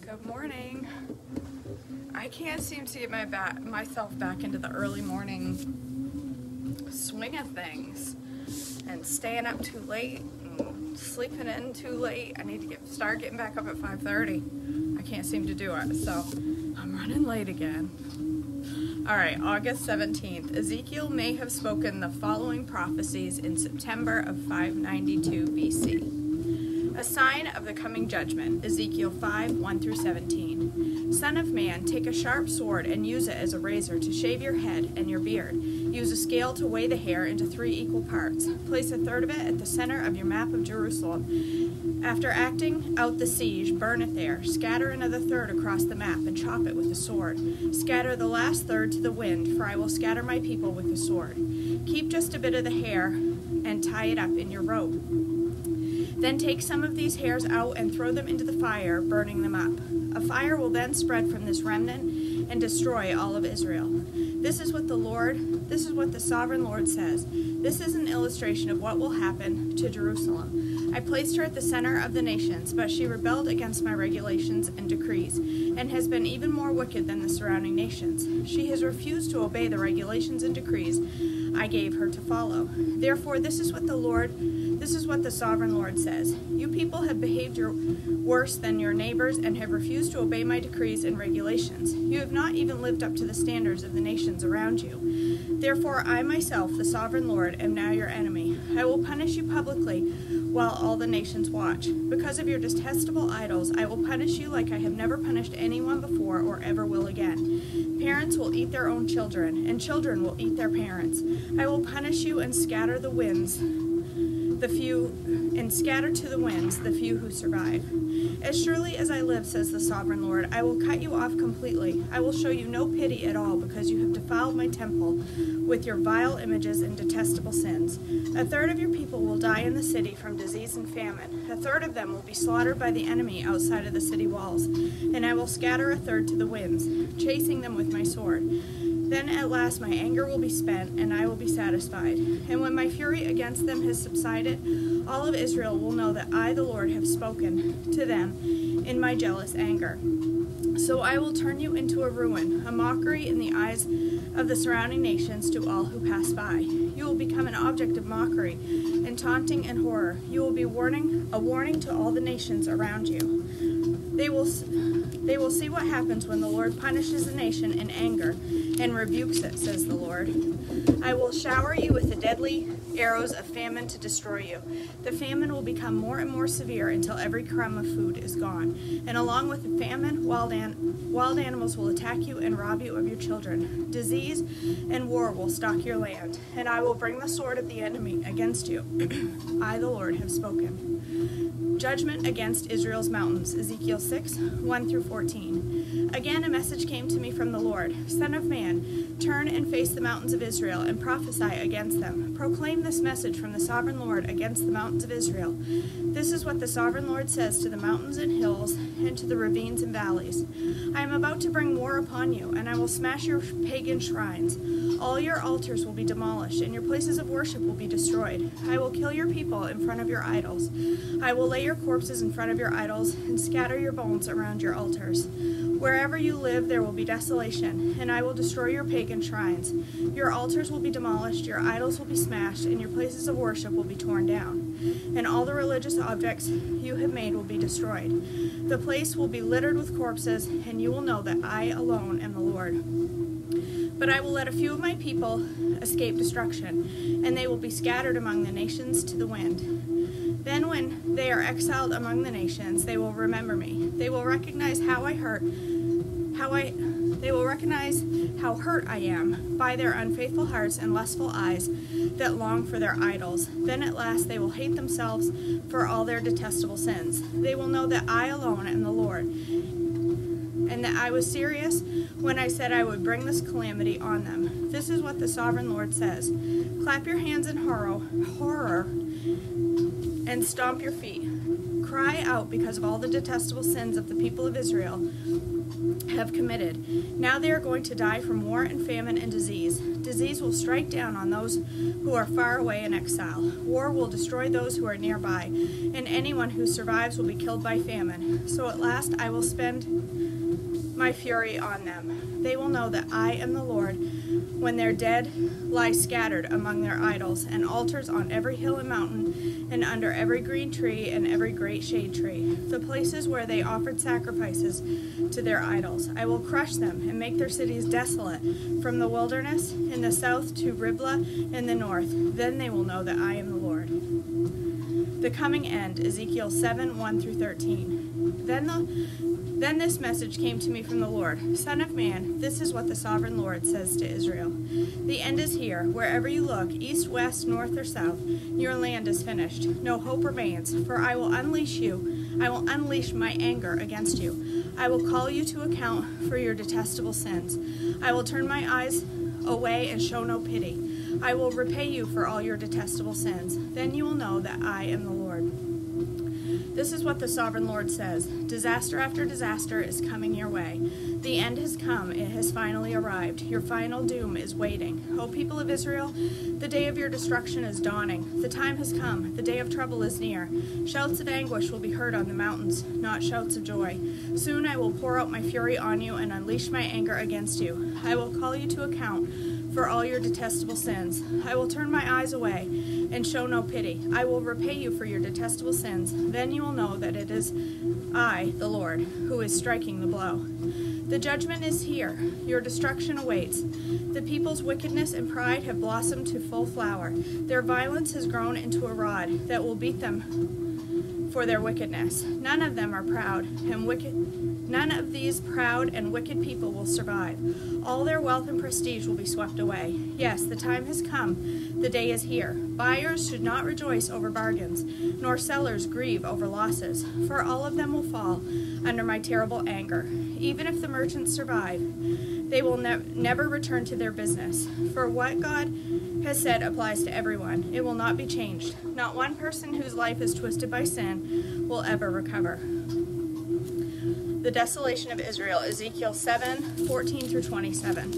Good morning. I can't seem to get myself back into the early morning swing of things, and staying up too late and sleeping in too late. I need to start getting back up at 5:30. I can't seem to do it, so I'm running late again. All right, August 17th. Ezekiel may have spoken the following prophecies in September of 592 BC. A sign of the coming judgment, Ezekiel 5:1-17. Son of man, take a sharp sword and use it as a razor to shave your head and your beard. Use a scale to weigh the hair into 3 equal parts. Place a third of it at the center of your map of Jerusalem. After acting out the siege, burn it there. Scatter another third across the map and chop it with a sword. Scatter the last third to the wind, for I will scatter my people with the sword. Keep just a bit of the hair and tie it up in your robe. Then take some of these hairs out and throw them into the fire, burning them up. A fire will then spread from this remnant and destroy all of Israel. This is what the sovereign Lord says. This is an illustration of what will happen to Jerusalem. I placed her at the center of the nations, but she rebelled against my regulations and decrees, and has been even more wicked than the surrounding nations. She has refused to obey the regulations and decrees I gave her to follow. Therefore, this is what the sovereign Lord says. You people have behaved worse than your neighbors and have refused to obey my decrees and regulations. You have not even lived up to the standards of the nations around you. Therefore, I myself, the sovereign Lord, am now your enemy. I will punish you publicly while all the nations watch. Because of your detestable idols, I will punish you like I have never punished anyone before or ever will again. Parents will eat their own children, and children will eat their parents. I will punish you and scatter to the winds the few who survive. As surely as I live, says the sovereign Lord, I will cut you off completely. I will show you no pity at all because you have defiled my temple with your vile images and detestable sins. A third of your people will die in the city from disease and famine. A third of them will be slaughtered by the enemy outside of the city walls. And I will scatter a third to the winds, chasing them with my sword. Then at last my anger will be spent, and I will be satisfied. And when my fury against them has subsided, all of Israel will know that I, the Lord, have spoken to them in my jealous anger. So I will turn you into a ruin, a mockery in the eyes of the surrounding nations to all who pass by. You will become an object of mockery and taunting and horror. You will be a warning to all the nations around you. They will see what happens when the Lord punishes a nation in anger and rebukes it, says the Lord. I will shower you with the deadly arrows of famine to destroy you. The famine will become more and more severe until every crumb of food is gone. And along with the famine, wild animals will attack you and rob you of your children. Disease and war will stalk your land, and I will bring the sword of the enemy against you. I, the Lord, have spoken. Judgment against Israel's mountains, Ezekiel 6:1-14. Again, a message came to me from the Lord. Son of man, turn and face the mountains of Israel and prophesy against them. Proclaim this message from the sovereign Lord against the mountains of Israel. This is what the sovereign Lord says to the mountains and hills and to the ravines and valleys. I am about to bring war upon you, and I will smash your pagan shrines. All your altars will be demolished, and your places of worship will be destroyed. I will kill your people in front of your idols. I will lay your corpses in front of your idols and scatter your bones around your altars. Wherever you live, there will be desolation, and I will destroy your pagan shrines. Your altars will be demolished, your idols will be smashed, and your places of worship will be torn down. And all the religious objects you have made will be destroyed. The place will be littered with corpses, and you will know that I alone am the Lord. But I will let a few of my people escape destruction, and they will be scattered among the nations to the wind. Then when they are exiled among the nations, they will remember me. They will recognize how hurt I am by their unfaithful hearts and lustful eyes that long for their idols. Then at last they will hate themselves for all their detestable sins. They will know that I alone am the Lord, and that I was serious when I said I would bring this calamity on them. This is what the sovereign Lord says. Clap your hands in horror and stomp your feet. cry out because of all the detestable sins of the people of Israel have committed. Now they are going to die from war and famine and disease. Disease will strike down on those who are far away in exile. War will destroy those who are nearby, and anyone who survives will be killed by famine. So at last I will spend my fury on them. They will know that I am the Lord when their dead lie scattered among their idols and altars on every hill and mountain and under every green tree and every great shade tree, the places where they offered sacrifices to their idols. I will crush them and make their cities desolate, from the wilderness in the south to Riblah in the north. Then they will know that I am the Lord. The coming end, Ezekiel 7, 1 through 13. Then this message came to me from the Lord. Son of man, this is what the sovereign Lord says to Israel. The end is here. Wherever you look, east, west, north, or south, your land is finished. No hope remains, for I will unleash you. I will unleash my anger against you. I will call you to account for your detestable sins. I will turn my eyes away and show no pity. I will repay you for all your detestable sins. Then you will know that I am the Lord. This is what the sovereign Lord says. Disaster after disaster is coming your way. The end has come. It has finally arrived. Your final doom is waiting. O people of Israel, the day of your destruction is dawning. The time has come. The day of trouble is near. Shouts of anguish will be heard on the mountains, not shouts of joy. Soon I will pour out my fury on you and unleash my anger against you. I will call you to account for all your detestable sins. I will turn my eyes away and show no pity. I will repay you for your detestable sins. Then you will know that it is I, the Lord, who is striking the blow. The judgment is here. Your destruction awaits. The people's wickedness and pride have blossomed to full flower. Their violence has grown into a rod that will beat them for their wickedness. None of them are proud and wicked. None of these proud and wicked people will survive. All their wealth and prestige will be swept away. Yes, the time has come. The day is here. Buyers should not rejoice over bargains, nor sellers grieve over losses, for all of them will fall under my terrible anger. Even if the merchants survive, they will never return to their business. For what God has said applies to everyone. It will not be changed. Not one person whose life is twisted by sin will ever recover. The desolation of Israel, Ezekiel 7, 14 through 27.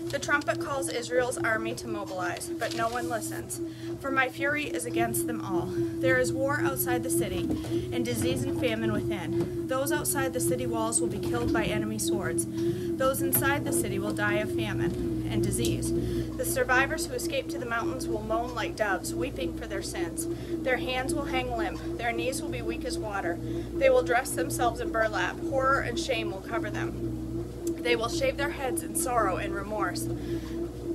The trumpet calls Israel's army to mobilize, but no one listens, for my fury is against them all. There is war outside the city, and disease and famine within. Those outside the city walls will be killed by enemy swords. Those inside the city will die of famine and disease. The survivors who escape to the mountains will moan like doves, weeping for their sins. Their hands will hang limp. Their knees will be weak as water. They will dress themselves in burlap. Horror and shame will cover them. They will shave their heads in sorrow and remorse.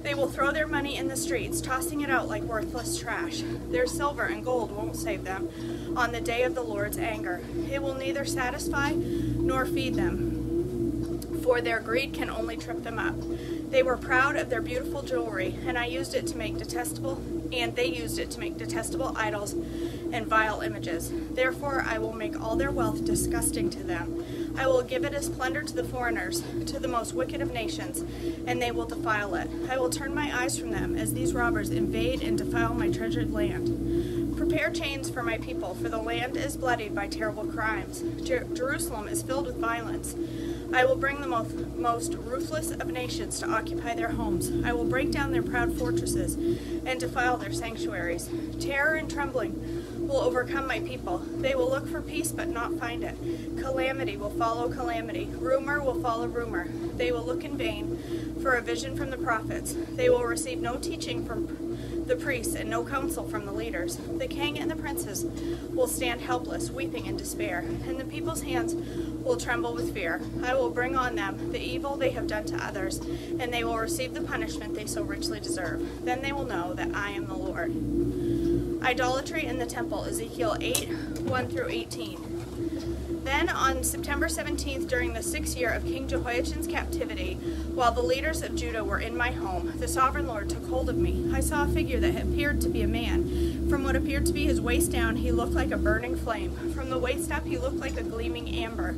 They will throw their money in the streets, tossing it out like worthless trash. Their silver and gold won't save them on the day of the Lord's anger. It will neither satisfy nor feed them, for their greed can only trip them up. They were proud of their beautiful jewelry, and they used it to make detestable idols and vile images. Therefore I will make all their wealth disgusting to them. I will give it as plunder to the foreigners, to the most wicked of nations, and they will defile it. I will turn my eyes from them as these robbers invade and defile my treasured land. Prepare chains for my people, for the land is bloodied by terrible crimes. Jerusalem is filled with violence. I will bring the most ruthless of nations to occupy their homes. I will break down their proud fortresses and defile their sanctuaries. Terror and trembling will overcome my people. They will look for peace but not find it. Calamity will follow calamity. Rumor will follow rumor. They will look in vain for a vision from the prophets. They will receive no teaching from the priests and no counsel from the leaders. The king and the princes will stand helpless, weeping in despair, and the people's hands will tremble with fear. I will bring on them the evil they have done to others, and they will receive the punishment they so richly deserve. Then they will know that I am the Lord. Idolatry in the temple, Ezekiel 8, 1 through 18. Then on September 17th, during the 6th year of King Jehoiachin's captivity, while the leaders of Judah were in my home, the sovereign Lord took hold of me. I saw a figure that appeared to be a man. From what appeared to be his waist down, he looked like a burning flame. From the waist up, he looked like a gleaming amber.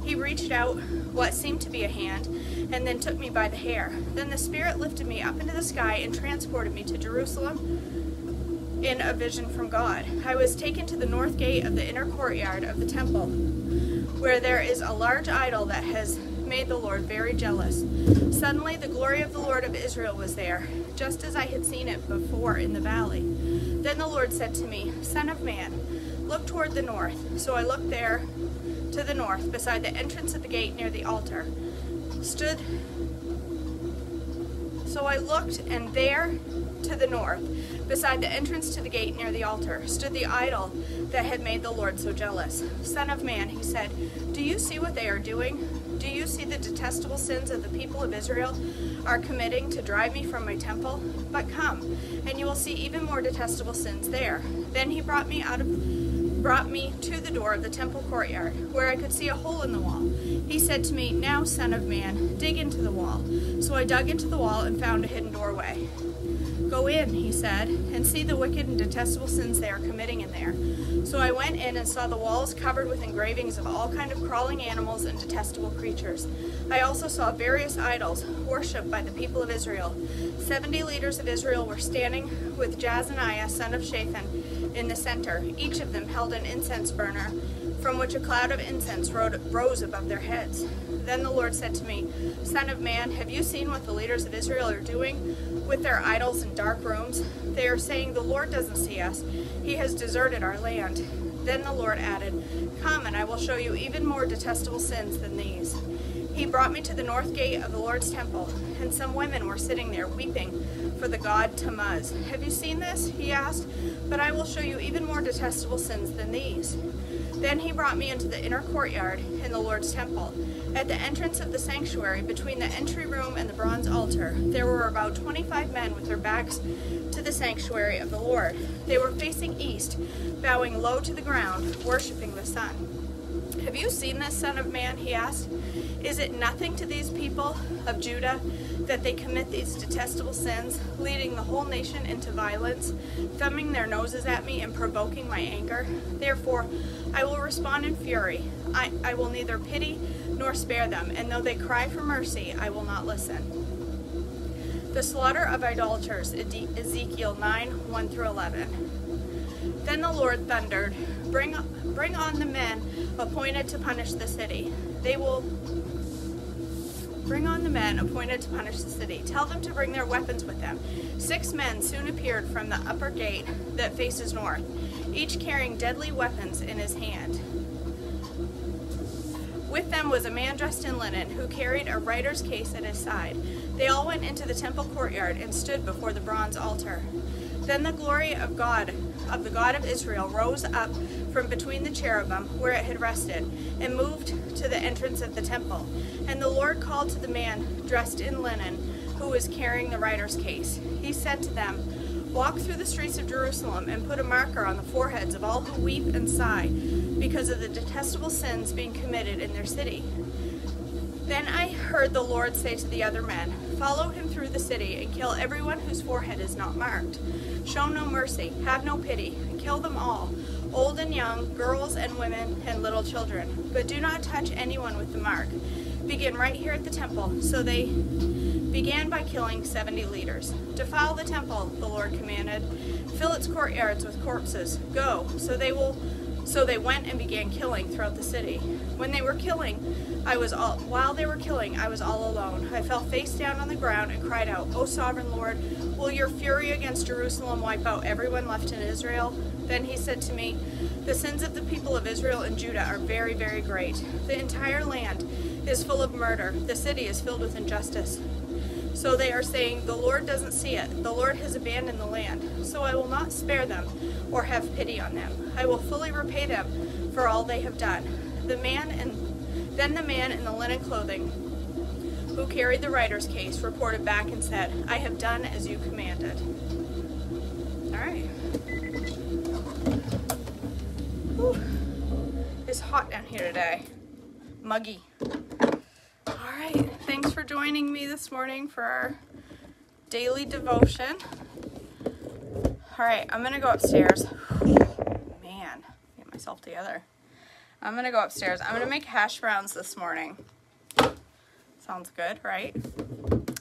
He reached out what seemed to be a hand, and then took me by the hair. Then the Spirit lifted me up into the sky and transported me to Jerusalem, in a vision from God. I was taken to the north gate of the inner courtyard of the temple, where there is a large idol that has made the Lord very jealous. Suddenly the glory of the Lord of Israel was there, just as I had seen it before in the valley. Then the Lord said to me, Son of man, look toward the north. So I looked there to the north, beside the entrance of the gate near the altar. So I looked, and there to the north, beside the entrance to the gate near the altar, stood the idol that had made the Lord so jealous. Son of man, he said, do you see what they are doing? Do you see the detestable sins of the people of Israel are committing to drive me from my temple? But come, and you will see even more detestable sins there. Then he brought me to the door of the temple courtyard, where I could see a hole in the wall. He said to me, Now, son of man, dig into the wall. So I dug into the wall and found a hidden doorway. Go in, he said, and see the wicked and detestable sins they are committing in there. So I went in and saw the walls covered with engravings of all kinds of crawling animals and detestable creatures. I also saw various idols worshipped by the people of Israel. 70 leaders of Israel were standing with Jazaniah, son of Shaphan, in the center. Each of them held an incense burner, from which a cloud of incense rose above their heads. Then the Lord said to me, Son of man, have you seen what the leaders of Israel are doing with their idols in dark rooms? They are saying, the Lord doesn't see us. He has deserted our land. Then the Lord added, Come, and I will show you even more detestable sins than these. He brought me to the north gate of the Lord's temple, and some women were sitting there weeping for the god Tammuz. Have you seen this? He asked. But I will show you even more detestable sins than these. Then he brought me into the inner courtyard in the Lord's temple. At the entrance of the sanctuary, between the entry room and the bronze altar, there were about 25 men with their backs to the sanctuary of the Lord. They were facing east, bowing low to the ground, worshiping the sun. Have you seen this, son of man? He asked. Is it nothing to these people of Judah that they commit these detestable sins, leading the whole nation into violence, thumbing their noses at me and provoking my anger? Therefore, I will respond in fury. I will neither pity nor spare them, and though they cry for mercy, I will not listen. The slaughter of idolaters, Ezekiel 9:1-11. Then the Lord thundered, Bring on the men appointed to punish the city. They will bring on the men appointed to punish the city. Tell them to bring their weapons with them. 6 men soon appeared from the upper gate that faces north, each carrying deadly weapons in his hand. With them was a man dressed in linen who carried a writer's case at his side. They all went into the temple courtyard and stood before the bronze altar. Then the glory of the God of Israel, rose up from between the cherubim where it had rested, and moved to the entrance of the temple. And the Lord called to the man dressed in linen who was carrying the writer's case. He said to them, Walk through the streets of Jerusalem and put a marker on the foreheads of all who weep and sigh because of the detestable sins being committed in their city. Then I heard the Lord say to the other men, Follow him through the city and kill everyone whose forehead is not marked. Show no mercy, have no pity, kill them all, old and young, girls and women and little children. But do not touch anyone with the mark. Begin right here at the temple. So they began by killing 70 leaders. Defile the temple, the Lord commanded. Fill its courtyards with corpses. Go. So they went and began killing throughout the city. While they were killing, I was all alone. I fell face down on the ground and cried out, O sovereign Lord, will your fury against Jerusalem wipe out everyone left in Israel? Then he said to me, The sins of the people of Israel and Judah are very, very great. The entire land is full of murder. The city is filled with injustice. So they are saying, The Lord doesn't see it. The Lord has abandoned the land. So I will not spare them or have pity on them. I will fully repay them for all they have done. Then the man in the linen clothing who carried the writer's case reported back and said, I have done as you commanded. All right. Whew. It's hot down here today. Muggy. All right. Thanks for joining me this morning for our daily devotion. All right. I'm going to go upstairs. Man, get myself together. I'm going to go upstairs. I'm going to make hash browns this morning. Sounds good, right?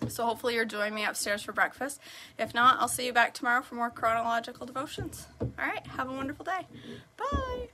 So hopefully you're joining me upstairs for breakfast. If not, I'll see you back tomorrow for more chronological devotions. All right, have a wonderful day. Bye.